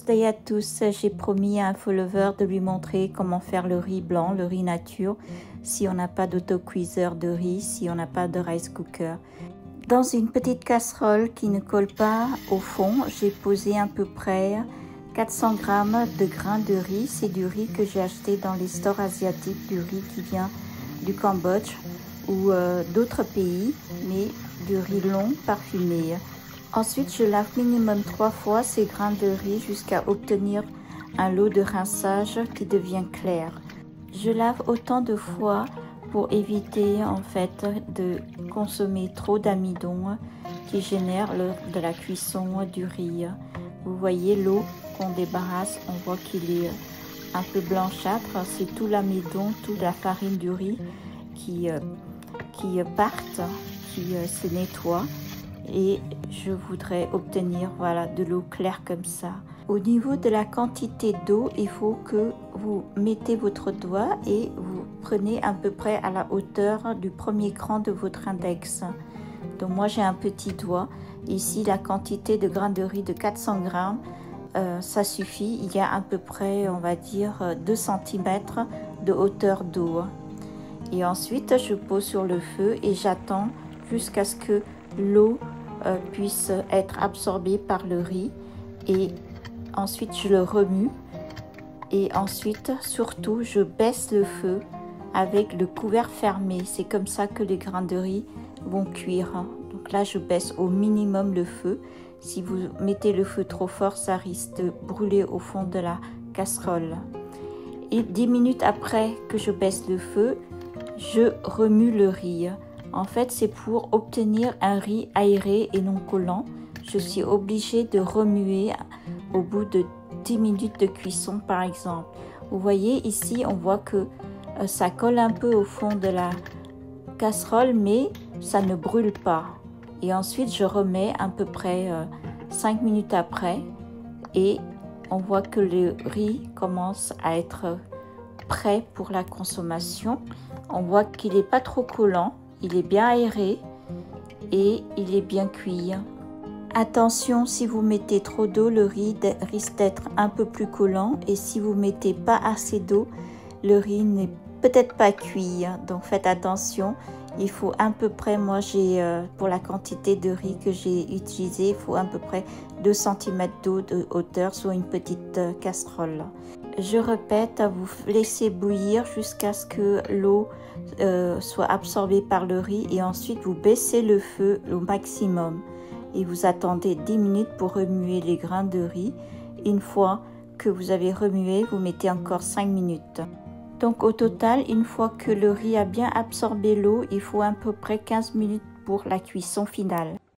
Day à tous, j'ai promis à un follower de lui montrer comment faire le riz blanc, le riz nature, si on n'a pas d'autocuiseur de riz, si on n'a pas de rice cooker. Dans une petite casserole qui ne colle pas au fond, j'ai posé à peu près 400 g de grains de riz. C'est du riz que j'ai acheté dans les stores asiatiques, du riz qui vient du Cambodge ou d'autres pays, mais du riz long parfumé. Ensuite, je lave minimum 3 fois ces grains de riz jusqu'à obtenir un lot de rinçage qui devient clair. Je lave autant de fois pour éviter en fait de consommer trop d'amidon qui génère lors de la cuisson du riz. Vous voyez l'eau qu'on débarrasse, on voit qu'il est un peu blanchâtre. C'est tout l'amidon, toute la farine du riz qui partent, qui se nettoie. Et je voudrais obtenir de l'eau claire comme ça. Au niveau de la quantité d'eau, il faut que vous mettez votre doigt et vous prenez à peu près à la hauteur du premier cran de votre index. Donc moi j'ai un petit doigt. Ici la quantité de grains de riz de 400 g, ça suffit. Il y a à peu près, on va dire, 2 cm de hauteur d'eau. Et ensuite je pose sur le feu et j'attends jusqu'à ce que l'eau puisse être absorbée par le riz, et ensuite je le remue, et ensuite surtout je baisse le feu avec le couvercle fermé. C'est comme ça que les grains de riz vont cuire. Donc là je baisse au minimum le feu. Si vous mettez le feu trop fort, ça risque de brûler au fond de la casserole. Et 10 minutes après que je baisse le feu, je remue le riz. En fait, c'est pour obtenir un riz aéré et non collant. Je suis obligée de remuer au bout de 10 minutes de cuisson, par exemple. Vous voyez, ici, on voit que ça colle un peu au fond de la casserole, mais ça ne brûle pas. Et ensuite, je remets à peu près 5 minutes après, et on voit que le riz commence à être prêt pour la consommation. On voit qu'il n'est pas trop collant. Il est bien aéré et il est bien cuit. Attention, si vous mettez trop d'eau, le riz risque d'être un peu plus collant, et si vous mettez pas assez d'eau, le riz n'est peut-être pas cuit. Donc faites attention. Il faut à peu près, moi j'ai pour la quantité de riz que j'ai utilisé, il faut à peu près 2 cm d'eau de hauteur sur une petite casserole. Je répète, vous laissez bouillir jusqu'à ce que l'eau soit absorbée par le riz, et ensuite vous baissez le feu au maximum et vous attendez 10 minutes pour remuer les grains de riz. Une fois que vous avez remué, vous mettez encore 5 minutes. Donc au total, une fois que le riz a bien absorbé l'eau, il faut à peu près 15 minutes pour la cuisson finale.